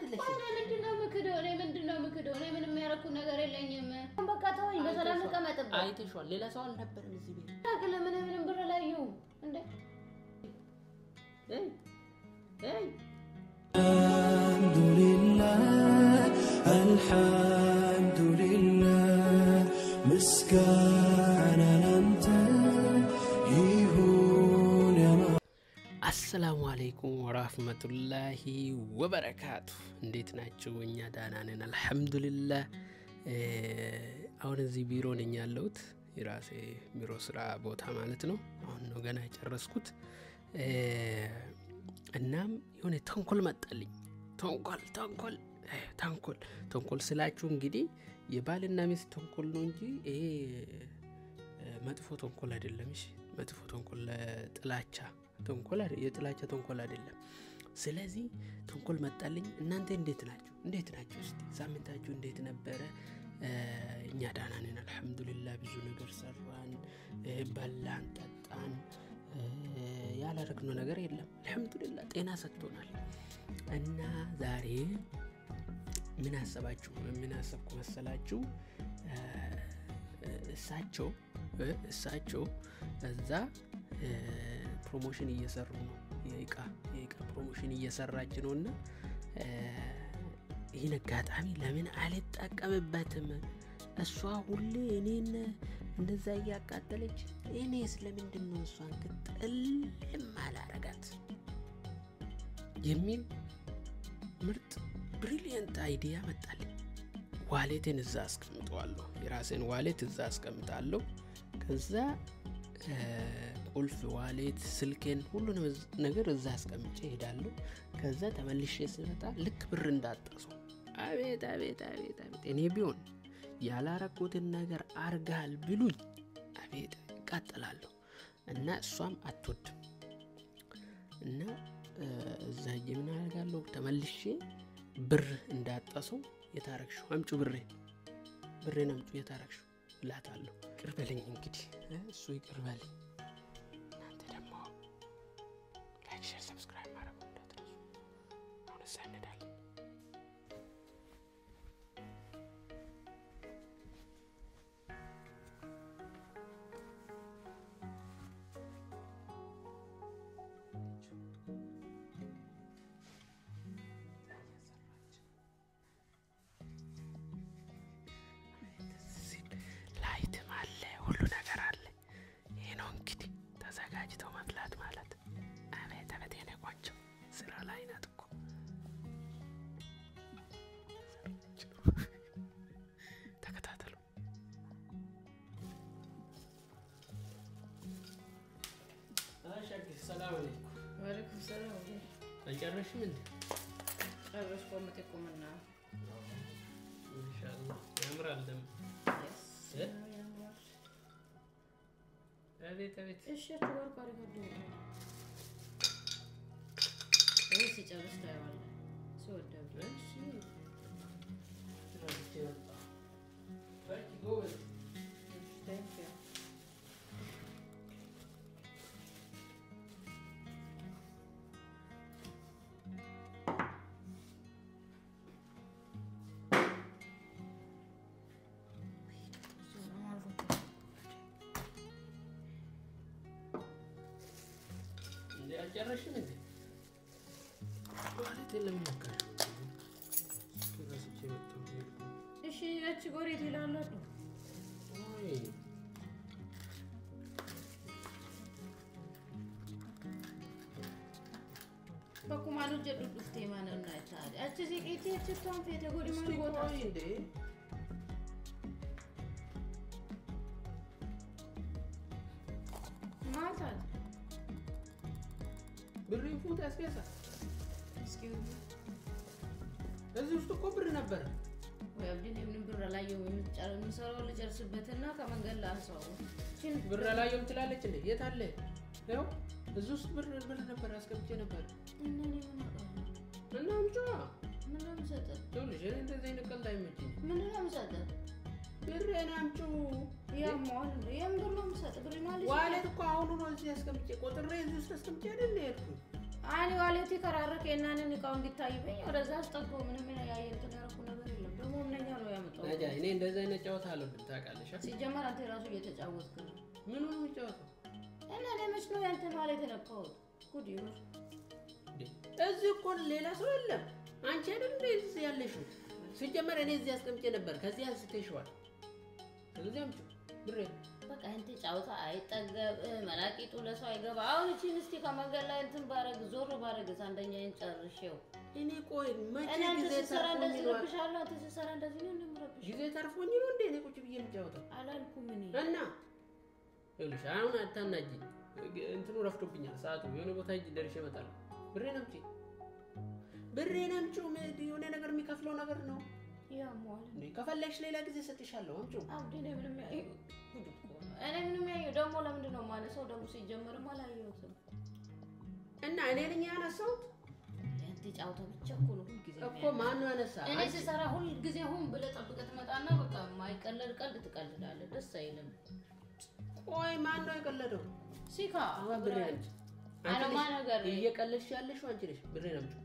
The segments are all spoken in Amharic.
አይደለሽ እኔ ምንድነው ምክደው እኔ ምንም ያረኩ ነገር የለኝም በቃ ተወኝ በሰላም ተቀመጥበት አይተሽዋል ሌላ ሰው አልነበረም እዚህ ቤት ታገለ ምንም ብር ላይዩ እንዴ الحمد لله مسكانا أنت يهون يا السلام عليكم ورحمة الله وبركاته እንዴት ናችሁ እኛ ዳና ነን አልহামዱሊላህ አሁን እዚህ ቢሮ ነኝ ያለሁት የራሴ ቢሮ ስራ ቦታ ማለት ነው አሁን ነው ገና ጨረስኩት እናም የሆነ ተንኮል መጣልኝ ተንኮል ስላችሁ እንግዲህ የባልና ሚስት ተንኮል ነው እንጂ ይሄ መጥፎ ተንኮል አይደለም እሺ መጥፎ ተንኮል ጥላቻ ተንኮል አይደለም የጥላቻ ተንኮል አይደለም ስለዚህ ተንኮል መጣልኝ እናንተ እንዴት ናችሁ እስቲ ሳምንታችሁ እንዴት ነበረ እኛ ዳና ነን አልহামዱሊላህ ብዙ ነገር ሰራን በላን ጠጣን ያላረግነው ነገር የለም አልহামዱሊላህ ጤና ሰጥቶናል እና ዛሬ ምን አሰብኩ መሰላችሁ እሳቸው እዛ ፕሮሞሽን እየሰሩ ነው የኢቃ ፕሮሞሽን እየሰራች ነውና ይሄን አጋጣሚ ለምን አልተጠቀምበትም እሷ ሁሌ እኔን እንደዛ ያቃጠለች እኔስ ለምንድነው እሷን ቅጥል ማላረጋት የሚል ምርጥ ብሪሊየንት አይዲያ መጣልኝ ዋሌቴን እዛ አስቀምጣለሁ የራሴን ዋሌት እዛ አስቀምጣለሁ ከዛ ቁልፍ ዋሌት ስልኬን ሁሉንም ነገር እዛ አስቀምጬ ሄዳለሁ ከዛ ተመልሼ ስመጣ ልክ ብር እንዳጣሰው አቤት እኔ ቢሆን ያላረኩትን ነገር አርጋል ብሉኝ አቤት ቀጥላለሁ እና እሷም አትወድም እና እዛ ምን አደርጋለሁ ተመልሼ ብር እንዳጣሰው የታረክሽው አምጩ ብሬን አምጩ የታረክሽው ላታለሁ ቅርበልኝ እንግዲህ እሱ ይቅርበልኝ እናንተ ደግሞ ላይክ ሼር ሰብስክራይብ ማድረግ እንዳትረሱ አሁን ሰነዳል ሁሉ ነገር አለ ይሄ ነው እንግዲህ ተዘጋጅተው መብላት ማለት አቤት የኔ ቆንጆ ስራ ላይ ናት እኮ ተከታተሉ ሰላም አለይኩም ወአለይኩም ሰላም አልጨረሽም እንዴ ጨረስኩ መጥቆምና ኢንሻአላህ ያምራል ደም አቤት እሺ ተወርቅ አድርገው ወይ ሲጨርስ ታያዋለህ ሲወደው እሺ ትራንስፈር ባክ ጎል ታንክ ዩ አጨረሽም እንዴ ማለት ለምን ወቀሽ እሺ ያቺ ጎሬት ይላል አይ በቁማኑ ጀዱት ተማነና ታዲ አቺ ሲቄቲ አቺ ታንፈ ተጎዲ ማን ቦታ እንዴ ማታት ብሬን ፉት አስገዛ እዚህ ውስጥ እኮ ብር ነበር ወይ አብዲን ምን ብር ላየው የምሰራው ልጨርስበትና ከመንገድ ላንሳው ብር ላየው ትላለች እንዴ የት አለ ያው እዚህ ውስጥ ብር ነበር አስገብቼ ነበር እና አንቺ ምን ነው ሰጠ ልጅ እንደዚህ ንቀል አይመችኝ ምን ነው ሰጠ ብሬን አምጪ ያማል የምር ነው ሰጠ ብሬ ማለት ዋሌት እኮ አሁን ነው እዚህ አስቀምጬ ቆጥሬ እዚህ ውስጥ አስቀምጬ አይደል ያልኩ አኒ ዋሌት ከራረከ እናንን እቃው እንዲታይበኝ ወደዛ አስጠቆ ምንም እኔ እንደዛ አይነት ጨዋታ አልወድም ታውቃለሽ ሲጀመር አንተ ራሱ እየተጫወትክ ነው ምን ነው የሚጫወተው እና ለምንስ ነው ያንተ ማለት የነካው ጉድ ይሁን እዚህ እኮ ሌላ ሰው የለም አንቺ አይደል እዚህ ያለሽው ሲጀመር እኔ እዚህ አስቀምጬ ነበር ከዚህ አንስተሽዋል ስለዚህ አምጪ ብሬ በቃ አንተ ጫውታ አይጠገብ መላቂቱ ለሰው አይገባ አሁን እቺ ምስቲ ከመንገድ ላይ እንትን ባረግ ዞር ባረግ አንደኛዬን ጨርሼው እኔ ቆይ መቼ ጊዜ ተሰራ እንደዚህ ልብሻለሁ ተሰራ እንደዚህ ነው እንደምረብሽ ጊዜ ተርፎኝ ነው እንዴ እኔ ቁጭ ብዬ የምጫወተው አላልኩም እኔ እና ይኸውልሽ አሁን አታናጂ እንትኑ ረፍቶብኛል ሰዓቱ የሆነ ቦታ ሂጅ ደርሼ እመጣለሁ ብሬን አምጪው የሆነ ነገር የሚከፍለው ነገር ነው ያሟል እንዴ ከፈለግሽ ሌላ ጊዜ ሰጥሻለሁ አምጪው አብዴ ነው ምንም ያየው እኔ ምንም ያየው ደግሞ ለምንድን ነው ማለት ሰው ደግሞ ሲጀመር ማላየውም እና እኔ ነኝ ያነሳሁት ያንተ ጫውታ ብቻ እኮ ነው ሁሉ ጊዜ እኮ ማን ነው ያነሳ እኔ ሲሰራ ሁሉ ጊዜ ሁን ብለህ ጠብቀህ ትመጣና በቃ ማይቀለድ ቀልድ ትቀልዳለህ ደስ አይልም ቆይ ማን ነው የቀለደው ሲካ ብሬ አና ማን ነገር እየቀለድሽ ያለሽው አንቺ ነሽ ብሬ ነው አምጪው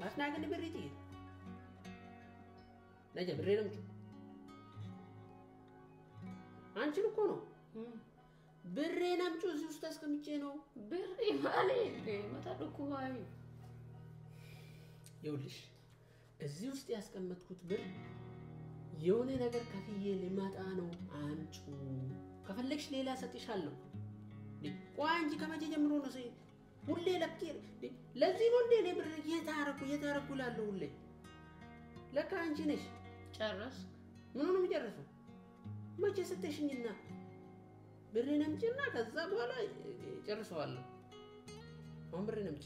አስናገኝ ብሬት ይሄ ለጀ ብሬ ነው አምጪው አንቺ እኮ ነው ብሬ ነው አምጪው እዚህ ውስጥ አስቀምጬ ነው ብሬ ማለት መታደኩ ባይ ይኸውልሽ እዚህ ውስጥ ያስቀመጥኩት ብር የሆነ ነገር ከፍዬ ልማጣ ነው አምጪው ከፈለግሽ ሌላ ሰጥሻለሁ ቆይ አንቺ ከመቼ ጀምሮ ነው ሁሌ ለክ ለዚህ ነው እንዴ እኔ ብር የታረኩ ላለው ሁሌ ለካ አንቺ ነሽ ጨረስ ምን ነው የሚጨርሰው መቼ ሰጥሽኝና ብሬን አምጪና ከዛ በኋላ ጨርሰዋለሁ አሁን ብሬን አምጪ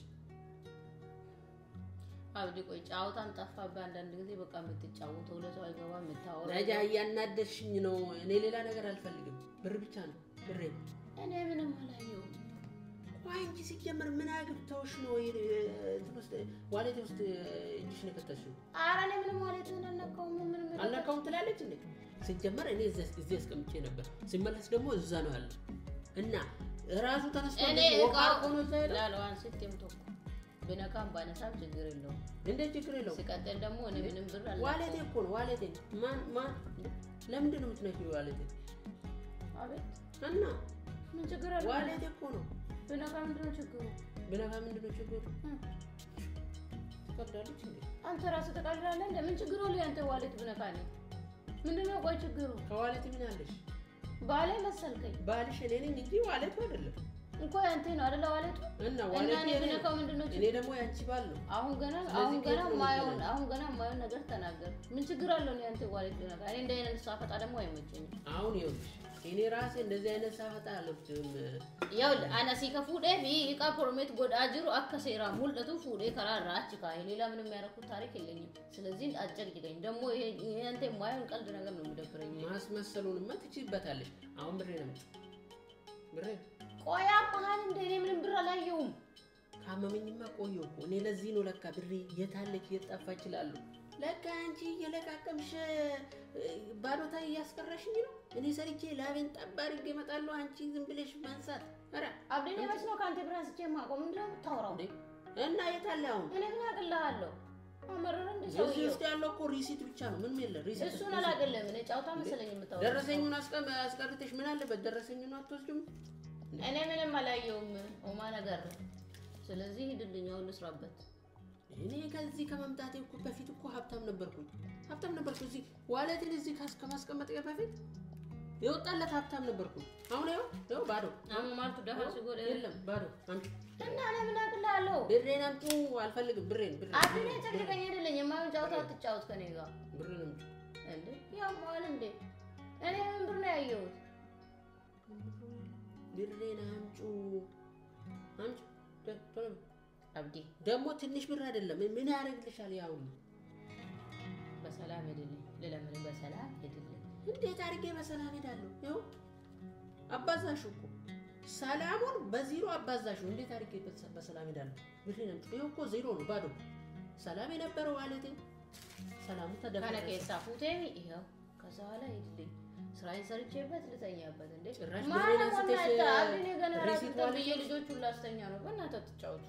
አብዲ ቆይ ጫውታን ጠፋብህ አንዳንድ ጊዜ በቃ የምትጫወተው ለሰው አይገባ የምታወራው ነጃ ያናደሽኝ ነው እኔ ሌላ ነገር አልፈልግም ብር ብቻ ነው ብሬ እኔ ምንም አላየሁም ቆይ እንጂ ሲጀመር ምን አግብተውሽ ነው ዋሌት ውስጥ እጅሽ ነው ከተሽው ኧረ እኔ ምንም ዋሌትን አልነካውም ትላለች እንዴ ሲጀመር እኔ እዚህ አስቀምጬ ነበር ሲመለስ ደግሞ እዛ ነው ያለው እና ራሱ ተነስቶ ወቃር ሆኖ ዘይላ ላልዋን ስትምቶ በነካም ባነሳብ ችግር የለውም እንደ ችግር የለውም ሲቀጥል ደግሞ እኔ ምንም ብር አለ ዋሌት እኮ ነው ዋሌት ማን ለምንድን ነው የምትነኪው ዋሌት አቤት እና ምን ችግር አለ ዋሌት እኮ ነው በነካ ምንድነው ችግሩ ተቀዳለች እንዴ አንተ ራስህ ተቀዳለህ እንዴ ምን ችግር አለ አንተ ዋሌት በነካ ነው ምንድነው ቆይ ችግሩ ከዋሌት ምን አለሽ ባሌ መሰልከኝ ባልሽ እኔ ነኝ እንጂ ዋሌት አይደለም እንኳ አንተ ነው አይደል ዋሌቱ እና ዋሌት እኔ በነካው ምንድነው እኔ ደግሞ ያንቺ ባል ነው አሁን ገና ማየውን ነገር ተናገር ምን ችግር አለው ነው አንተ ዋሌት በነካ እኔ እንደ አይነት ሳፈጣ ደግሞ አይመቸኝም አሁን ይኸውልሽ እኔ ራሴ እንደዚህ አይነት ሳፈጣ አልወድም ያው አናሲ ከፉዴ ቢቃ ፕሮሜት ጎዳጅሩ አከሰራ ሙልደቱ ፉዴ ከራራች ካይ ሌላ ምንም ያረኩት ታሪክ የለኝም ስለዚህ አጨቅጭቀኝ ደግሞ ይሄ አንተ ማየውን ቀልድ ነገር ነው የሚደብረኝ ማስመሰሉንማ ትችይበታለሽ አሁን ብሬ ቆያ ማሃን እንደኔ ምንም ብር አላየውም ካመመኝማ ቆየው እኮ እኔ ለዚህ ነው ለካ ብሬ የታለች የጠፋ ይችላል ለካ አንቺ የለቃቀምሽ ባዶታ ያስቀረሽኝ ነው እኔ ሰርቼ ላቤን ጠባሪ ገመጣለሁ አንቺ ዝም ብለሽ ማንሳት አረ አብዴ መስሎ ካንተ ብራንስቼ ማቆም እንደው ታወራው እና የታለ አሁን እኔ ምን አቅልሃለሁ አመረረ እንደሰው እዚህ ያለው እኮ ሪሲት ብቻ ነው ምን የለ ሪሲት እሱን አላቀለም እኔ ጫውታ መሰለኝ የምታወራው ደረሰኙን አስቀርተሽ ምን አለበት ደረሰኙን አትወስጂም እኔ ምንም አላየውም ኦማ ነገር ስለዚህ ሂድልኛው ልስራበት እኔ ከዚህ ከመምጣቴ እኮ በፊት እኮ ሀብታም ነበርኩኝ እዚህ ዋሌትን እዚህ ከማስቀመጥ በፊት የወጣለት ሀብታም ነበርኩኝ አሁን ያው ባዶ አሁን ማርቱ ደሃ ሲጎል የለም ባዶ አንቺ እና እኔ ምን አቅልሃለሁ ብሬን አምጡ አልፈልግም ብሬን አብኔ ተጨቀኝ አይደለም የማይሆን ጫውታ አትጫወት ከኔ ጋር ብሬን አምጡ እንዴ ያው ማለት እንዴ እኔ ምን ብር ነው ያየሁት ብሬን አምጡ አብዲ ደግሞ ትንሽ ብር አይደለም ምን ያደርግልሻል ያው በሰላም ሄድልኝ ለምን በሰላም ሄድልኝ እንዴት አድርጌ በሰላም ሄዳለሁ ያው አባዛሽ እኮ ሰላሙን በዜሮ አባዛሽ እንዴት አድርጌ በሰላም ሄዳለሁ ብሬን አምጡ ይሄ እኮ ዜሮ ነው ባዶ ሰላም የነበረው ዋሌቴ ሰላሙ ተደፈረ ከነከሳፉቴ ይሄው ከዛ ላይ ሄድልኝ ስራዬን ሰርቼበት ልተኛበት እንዴ ጭራሽ ብሬን አንስተሽ አብኔ ገና ራሱ ተብዬ ልጆቹን ላስተኛ ነው በእናትህ ተጫወቱ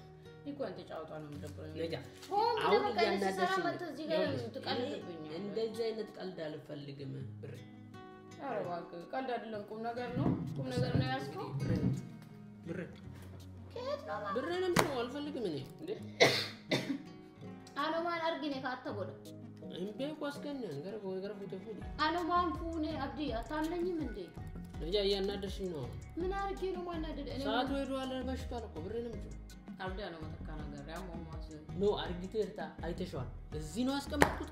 ይቆንጥ ጫውታ ነው የምደብረኝ ነጃ አሁን እያናደሽ እዚህ ጋር ትቀልድብኝ እንደዚህ አይነት ቀልድ አልፈልግም ብር ኧረ እባክህ ቀልድ አይደለም ቁም ነገር ነው ያስከው ብር ከየት ነው ብርንም ነው አልፈልግም እኔ እንዴ አለማን አርጊኔ ካተቦለ እንዴ ቆስከኝ ነገር ፉቴ አለማን ፉኔ አብዲ አታምነኝም እንዴ ነጃ እያናደሽኝ ነው ምን አርጊ ነው ማናደድ እኔ ሰዓቱ ሄዷል በሽቷል እኮ ብርንም አብዲ ነው መተካ ነገር ያው ማማስ ኖ አርጊቴ እርታ አይተሽዋል እዚህ ነው ያስቀመጥኩት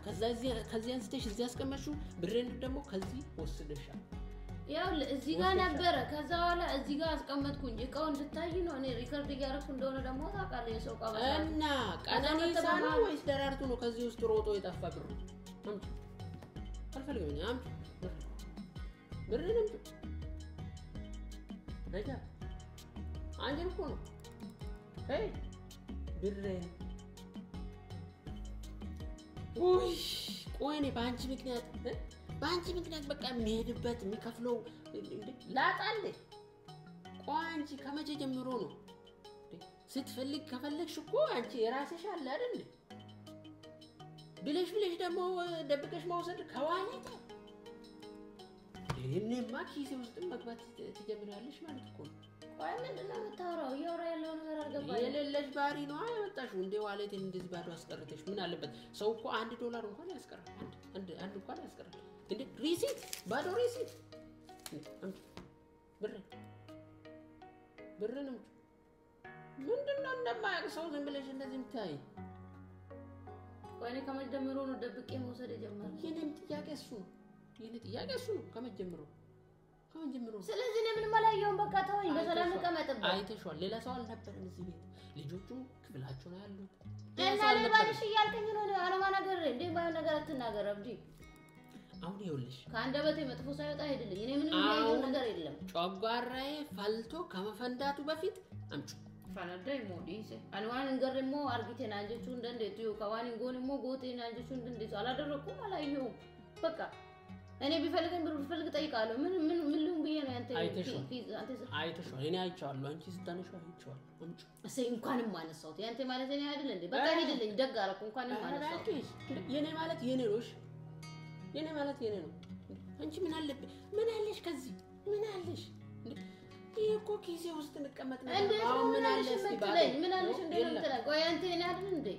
ከዚህ አንስተሽ እዚህ ያስቀመጥሽው ብሬን ደግሞ ከዚህ ወስደሻል ያው እዚህ ጋር ነበር ከዛ በኋላ እዚህ ጋር አስቀመጥኩ እንጂ እቃው እንድታይ ነው እኔ ሪከርድ እያደረኩ እንደሆነ ደግሞ ታውቃለህ የሰው እቃ በዛ እና ቀናኒሳ ነው ወይስ ደራርቱ ነው ከዚህ ውስጥ ሮጦ የጠፋ ብሩ አምጪ አልፈልግም እኔ አምጪ ብሬንም ነጃ አንጀል እኮ ነው ሄይ ብሬን ውይ ቆይኔ በአንቺ ምክንያት በቃ የሚሄድበት የሚከፍለው ላጣለ ቆንጂ ከመቼ ጀምሮ ነው ስትፈልግ ከፈለግሽ እኮ አንቺ የራስሽ አለ አይደል ብለሽ ደግሞ ደብቀሽ መውሰድ ከዋኔታ ይሄንማ ኪሴ ውስጥ መግባት ትጀምራለሽ ማለት እኮ ነው ቆይ ምንድነው የምታወራው ያወራ ያለው ነገር አልገባኝ የሌለሽ ባሪ ነው አይወጣሽ እንዴ ዋሌቴን እንደዚህ ባዶ አስቀርተሽ ምን አለበት ሰው እኮ $1 እንኳን ያስቀራል አንድ እንኳን ያስቀራል እንዴ ሪሲት ባዶ ሪሲት አምጪ ብርንም ምንድነው እንደማያውቅ ሰው ዝም ብለሽ እንደዚህ ምታይ ቆይ ከመጀመሩ ነው ደብቄ መውሰድ የጀመረው የኔም ጥያቄ እሱ ነው ከመጀመሩ ስለዚህ እኔ ምንም አላየሁም በቃ ተወኝ በሰላም ተቀመጥበት አይተሽዋል ሌላ ሰው አልነበረም እዚህ ቤት ልጆቹም ክፍላቸው ነው ያሉት እና ለባልሽ እያልከኝ ነው አለማ ነገር እንዴ ባይ ነገር አትናገር አብዲ አሁን ይኸውልሽ ካንደበቴ መጥፎ ሳይወጣ አይደለም እኔ ምንም ያየው ነገር የለም ጨጓራዬ ፈልቶ ከመፈንዳቱ በፊት አምጪ ፈነዳይ ሞዲስ አንዋን እንገርሞ አርጊቴና አንጀቹ እንደንዴት ይው ከዋን እንጎንሞ ጎቴና አንጀቹ እንደንዴት አላደረኩም አላየሁም በቃ እኔ ቢፈልገኝ ብሩ ቢፈልግ ጠይቃለሁ ምን ልሁን ብዬ ነው አንተ አይተሽዋል እኔ አይቼዋለሁ አንቺ ስታነሺው አይቼዋለሁ አምጪ እሰይ እንኳንም ማነሳውት ያንተ ማለት እኔ አይደል እንዴ በቃ ሄድልኝ ደግ አደረኩ እንኳንም ማነሳውት የኔ ማለት የኔ ነው አንቺ ምን አለሽ ከዚህ ምን አለሽ ይሄኮ ኪሴ ውስጥ እንቀመጥ ነው አሁን ምን አለሽ እንደምትለኝ ቆይ አንተ እኔ አይደል እንዴ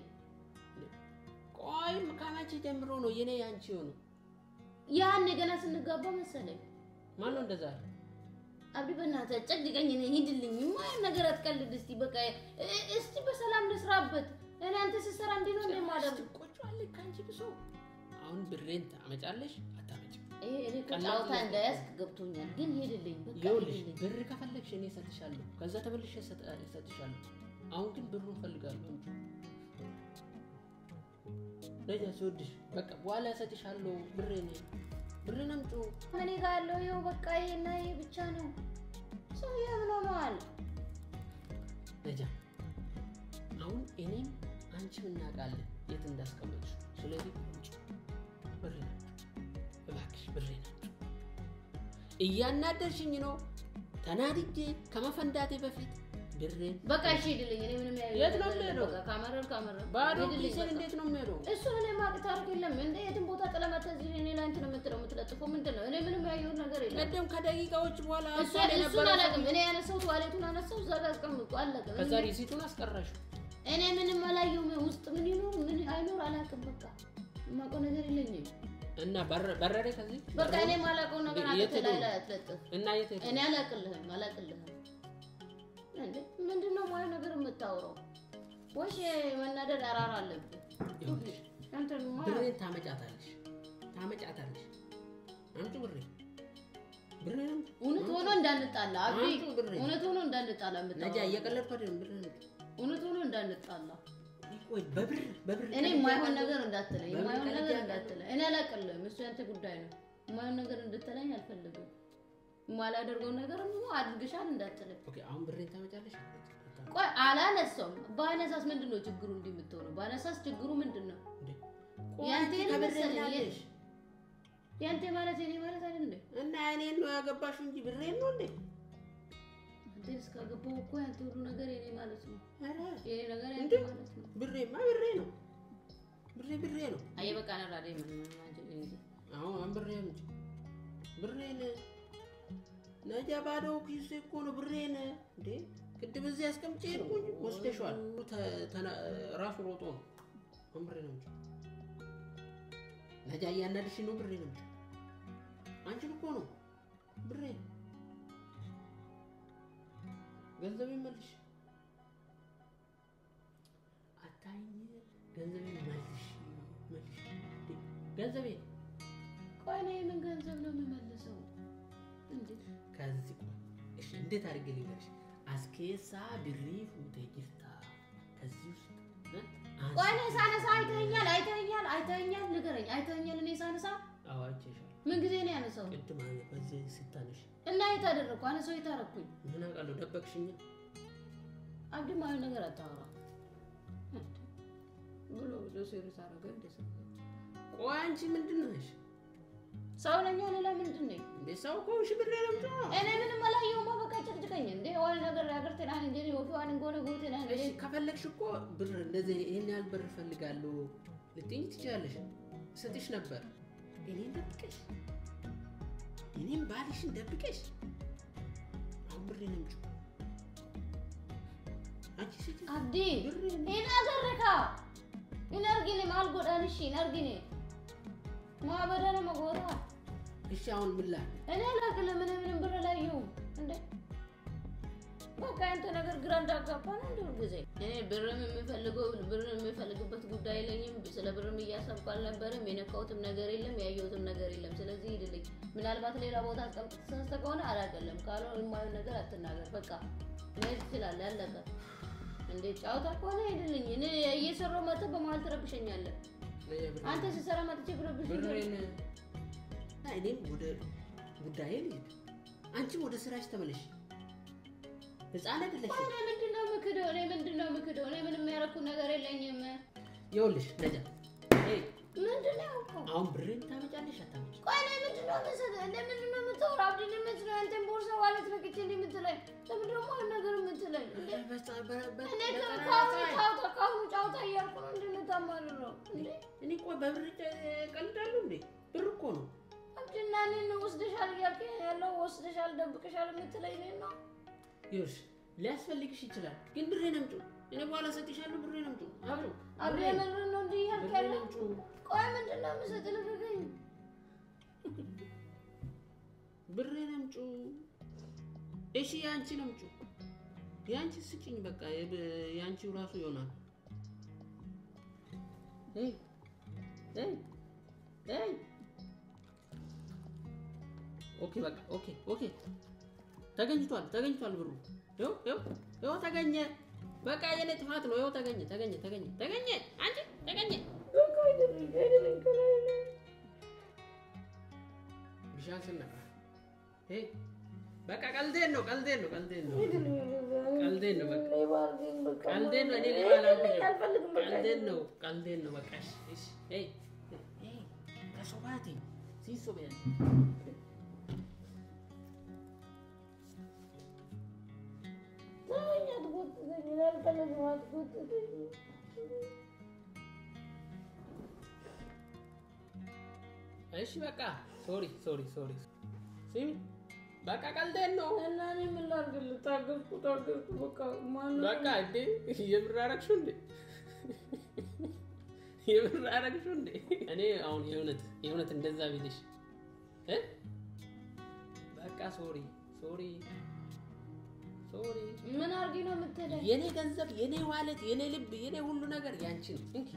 ቆይ ከመቼ ጀምሮ ነው የኔ ያንቺ ነው ያን ገና ስንጋባ መሰለኝ ማን ነው እንደዛ አብዲ በእናትህ ጨቅጭቀኝ እኔ ሂድልኝ ማን ነገር አትቀልድ እስቲ በቃ እስቲ በሰላም ልስራበት እኔ አንተ ሲሰራ እንዴ ነው እንደማደርግ ቆጫለ ካንቺ ብሶ አሁን ብሬን ታመጫለሽ አታመጭ እኔ ጫውታ እንዳያስክ ገብቶኛል ግን ሄድልኝ በቃ ይኸውልሽ ብር ከፈለግሽ እኔ እሰጥሻለሁ ከዛ ተመልሼ እሰጥሻለሁ አሁን ግን ብሩን ፈልጋለሁ ለኛ ሲወድሽ በቃ በኋላ እሰጥሻለሁ ብሬን አምጪ እኔ ጋር ያለው ይኸው በቃ ይሄና ይሄ ብቻ ነው ሰው ያምኖናል ለኛ አሁን እኔም አንቺም እናውቃለን የት እንዳስቀመጥሽ ስለዚህ ብሬን እባክሽ ብሬን እያናደርሽኝ ነው ተናድጄ ከመፈንዳቴ በፊት ብሬን በቃ እሺ ሄድልኝ እኔ ምንም የት ነው የምሄደው በቃ ካመረር ባዶ ኪሴን እንዴት ነው የምሄደው እሱ እኔ ማቅት አርግ የለም እንዴ የትም ቦታ ጥለመተ እዚህ እኔ ላይ እንትን የምትለጥፈው ምንድነው እኔ ምንም ያየው ነገር የለም ቀደም ከደቂቃዎች በኋላ እሱ አላውቅም እኔ ያነሳው ዋሌቱን አነሳው እዛ ጋር አስቀምጡ አለቀ ከዛ ሪሲቱን አስቀራሽ እኔ ምንም አላየሁም ውስጥ ምን ይኖር ምን አይኖር አላውቅም በቃ ማቆ ነገር የለኝም እና በረደ ከዚህ በቃ እኔ ማላውቀው ነገር አትተላይ ላይ አትለጥፍ እና የት እኔ አላውቅልህም እንዴ ምንድነው ማለት ነገር የምታወራው ወይስ መናደድ አራራ አለብህ ይኸውልሽ አንተማ ብሬን ታመጫታለሽ አንቺ ብሬን እውነት ሆኖ እንዳንጣላ አብዲ እውነት ሆኖ እንዳንጣላ ነጃ እየቀለድኩ አይደለም ብሬን እውነት ሆኖ እንዳንጣላ ቆይ በብር እኔ የማይሆን ነገር እንዳትለኝ እኔ አላውቅልህም እሱ ያንተ ጉዳይ ነው የማይሆን ነገር እንድትለኝ አልፈልግም ማላደርገው ነገር ነው አድርግሻል እንዳትለኝ ኦኬ አሁን ብሬን ታመጫለሽ ቆይ አላነሳም ባነሳስ ምንድነው ችግሩ እንደምትሆነው ባነሳስ ችግሩ ምንድነው ያንተ ከበረኛለሽ ያንተ ማለት እኔ ማለት አይደል እንዴ እና እኔን ነው ያገባሽው እንጂ ብሬን ነው እንዴ አንተ እስካገባው እኮ ያንተ ሁሉ ነገር የኔ ማለት ነው አረ የኔ ነገር ያንተ ማለት ነው ብሬማ ብሬ ነው ብሬ ነው አይ በቃ ነራዴ ምን ማለት እንጂ አሁን ብሬም ብሬን ነጃ ባዶ ኪስ እኮ ነው ብሬን እንዴ ቅድም እዚህ አስቀምጬ ሄድኩኝ ወስደሽዋል ራሱ ሮጦ ብሬ ነው እንጂ ነጃ ያናድሽ ነው ብሬ ነው እንጂ አንቺ እኮ ነው ብሬ ገንዘብ ይመልሽ አታኝ ገንዘብ ይመልሽ ገንዘብ ቆይ ምን ገንዘብ ነው የሚመልሰው እንዴ ከዚህ እሺ እንዴት አድርጌ ልንገርሽ አስኬሳ ብሪ ፉቴ ጅርታ ከዚህ ውስጥ ቆይ ሳነሳ አይተኛል ንገረኝ አይተኛል እኔ ሳነሳ አዋጭሽ ምን ጊዜ ነው ያነሳው ቅድም በዚህ ስታነሽ እና የታደረኩ አነሳው የታረኩኝ ምን አውቃለሁ ደበቅሽኝ አብዲ ማለት ነገር አታወራ ብሎ ለሴሪስ አረገ እንደሰ ቆይ አንቺ ምንድነሽ ሰው ነኝ ሌላ ምንድነኝ እንዴ ሰው ኮንሽ ብሬ ለምቶ እኔ ምንም አላየሁም በቃ ጭቅጭቀኝ እንዴ ዋል ነገር ያገር ተናን እንዴ ወፍዋን እንጎነ ጎቴና እንዴ እሺ ከፈለግሽ እኮ ብር እንደዚህ ይሄን ያህል ብር ፈልጋለሁ ልትይኝ ትችላለሽ ሰጥሽ ነበር እኔን ደብቀሽ እኔን ባልሽን ደብቀሽ አሁን ብሬ ነምጩ አንቺ ሲቲ አብዲ እኔ አገረካ ኢነርጊኔ ማልጎዳንሽ ኢነርጊኔ ማበደነ መጎራ እሺ አሁን ምላ እኔ ላከለ ምንም ብር ላየው እንዴ በቃ አንተ ነገር ግራ እንዳጋባ ነው እንደው ጊዜ እኔ ብርም የምፈልግበት ጉዳይ የለኝም ስለ ብርም እያሰብኩ አልነበረም የነካውትም ነገር የለም ያየሁትም ነገር የለም ስለዚህ ይድልኝ ምናልባት ሌላ ቦታ አስቀምጥ ከሆነ አላቀለም ካለው የማይሆን ነገር አትናገር በቃ መሄድ ትችላለህ አለቀ እንዴ ጫውታ ከሆነ ይድልኝ እኔ እየሰራው መጥቶ በመሃል ትረብሸኛለህ አንተ ሲሰራ መጥቼ ብረብሽኝ እኔም ወደ ጉዳዬ ልሂድ አንቺም ወደ ስራሽ ተመለሽ ህፃን አይደለሽ እኔ ምንድነው ምክደው እኔ ምንም ያረኩ ነገር የለኝም ይኸውልሽ ነጃ ምንድነው አሁን ብሬን ታመጫለሽ አታመጭ ቆይ እኔ ምንድነው መሰለ ምንድነው የምትወራው አብዲ ምንድነው አንተን ቦርሳ ዋለት ነክቼ እንደምትለኝ ለምንድነው ማለት ነገር የምትለኝ እኔ ጫውታ እያልኩ ነው እንደምታማርረው እንዴ እኔ ቆይ በብር ቀልዳለሁ እንዴ ብር እኮ ነው አብዲና እኔን ወስደሻል እያልከኝ ያለው ወስደሻል ደብቀሻል የምትለኝ ነው ይኸውልሽ ሊያስፈልግሽ ይችላል ግን ብሬን አምጪ እኔ በኋላ ሰጥሻለሁ ብሬን አምጪ አብሬ ምንድን ነው እንዲህ ያልከኝ ቆይ ምንድነው የምሰጥህ ንገረኝ ብሬን አምጪ እሺ ያንቺን አምጪ ያንቺ ስጪኝ በቃ ያንቺው ራሱ ይሆናል ኦኬ በቃ ኦኬ ተገኝቷል ብሩ ይኸው ተገኘ በቃ የኔ ጥፋት ነው ይኸው ተገኘ አንቺ ተገኘ ቢሻንስና በቃ ቀልዴን ነው በቃ ቀልዴን ነው እኔ ቀልዴን ነው በቃ እሺ ከሶባቴ ሲሶ ቢያን እሺ በቃ ሶሪ ሲሚ በቃ ቀልዴን ነው እና እኔ ምን ላድርግልህ ታገዝኩ በቃ ማን በቃ እንዴ የብር አረግሽው እንዴ እኔ አሁን የእውነት እንደዛ ቢልሽ በቃ ሶሪ ምን አርጊ ነው የምትለኝ የኔ ገንዘብ የኔ ዋሌት የኔ ልብ የኔ ሁሉ ነገር ያንቺ ነው እንኪ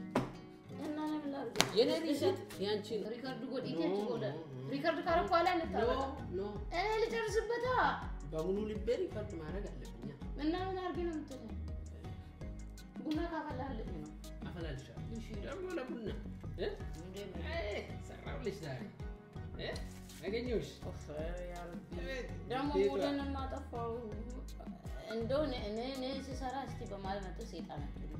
እና እኔ ምን ላድርግ የኔ ሪሲት ያንቺ ነው ሪካርድ ሪካርድ ካረኩ በኋላ እንታረቅ እኔ ልጨርስበታ በሙሉ ልቤ ሪካርድ ማድረግ አለብኝ እና ምን አርጊ ነው የምትለኝ ቡና ካፈላልኝ ነው አፈላልሻለሁ እሺ ደግሞ ለቡና ሰራውልሽ ዛሬ አገኘሁሽ ደግሞ ወደን ማጠፋው እንደው እኔ ሲሰራ እስቲ በማልመጥ ሰይጣን አትሉ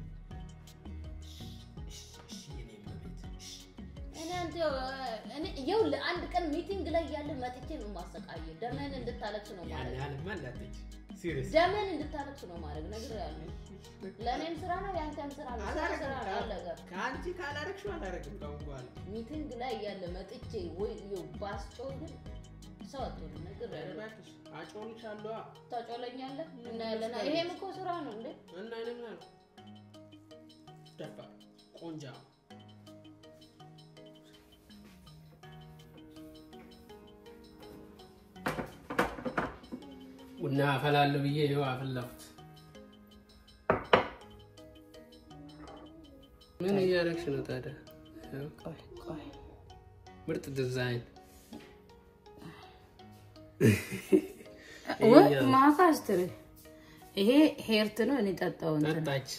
እኔ ይኸውልህ አንድ ቀን ሚቲንግ ላይ ያለ መጥቼ ነው ማሰቃየ ደርነን እንድታለቅስ ነው ማለት ያለ ማላጥች ሲሪየስ ደምን እንድታረክስ ነው ማድረግ ነገር ያለው ለኔም ስራ ነው ያንተም ስራ ነው ስራ አለገ ካንቺ ካላረክሽው አላረክም ታውቋል ሚቲንግ ላይ ያለ መጥቼ ወይ ባስጮህ ግን ሰው አጥቶ ነገር ያለባሽ አጮልቻለሁ ታጮለኛለህ እና ያለና ይሄም እኮ ስራ ነው እንዴ እና እኔም ነው ደፋ ቆንጃ ቡና አፈላለሁ ብዬ ይኸው አፈላሁት ምን እያደረግሽ ነው ታዲያ ቆይ ምርጥ ዲዛይን ወይ ማካስትር ይሄ ሄርት ነው እኔ ጠጣው እንትን ጠጣች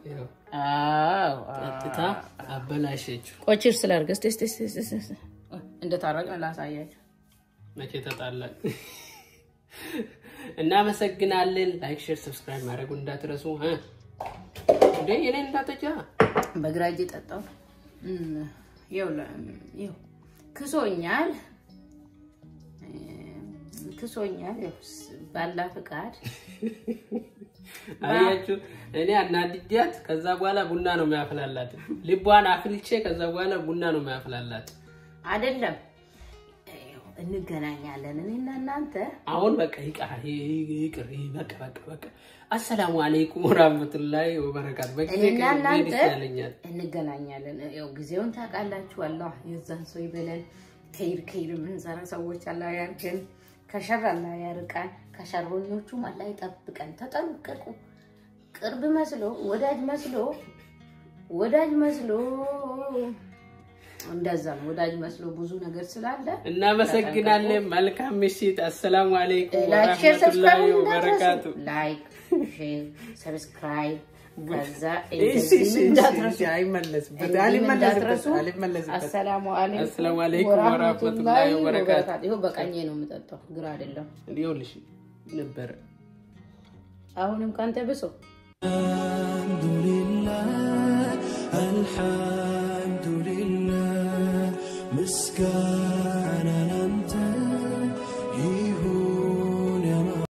ይኸው አዎ ጠጥታ አበላሸችው ቆጭር ስላርገስ ቴስት እንደ ታረቅን ላሳያችሁ መቼ ተጣላን እናመሰግናለን ላይክ ሼር ሰብስክራይብ ማድረጉን እንዳትረሱ እንዴ የኔ እንዳትጫ በግራጅ ጠጣው ይው ክሶኛል ባላ ፍቃድ አያችሁ እኔ አናድጃት ከዛ በኋላ ቡና ነው የሚያፈላላት ልቧን አፍልቼ ከዛ በኋላ ቡና ነው የሚያፈላላት አይደለም እንገናኛለን እኔና እናንተ አሁን በቃ ይቅር በቃ አሰላሙ አለይኩም ወራህመቱላሂ ወበረካቱ በቃ እኔና እናንተ እንገናኛለን ያው ጊዜውን ታውቃላችሁ አላህ የዛን ሰው ይበለን ከይር ምን ዘራ ሰዎች አላህ ያርገን ከሸር አላህ ያርቃን ከሸሮኞቹም አላህ ይጠብቀን ተጠንቀቁ ቅርብ መስሎ ወዳጅ መስሎ እንደዛ ነው ወዳጅ መስሎ ብዙ ነገር ስላለ እናመሰግናለን መልካም ምሽት አሰላሙ አለይኩም ወራህመቱላሂ ወበረካቱ ላይክ ሼር ሰብስክራይብ ከዛ አሰላሙ አለይኩም ወራህመቱላሂ ወበረካቱ ይሄ በቀኝ ነው የምጠጣው ግራ አይደለም እንዲውልሽ ነበር አሁንም ካንተ ብሶ الحمد لله مسكان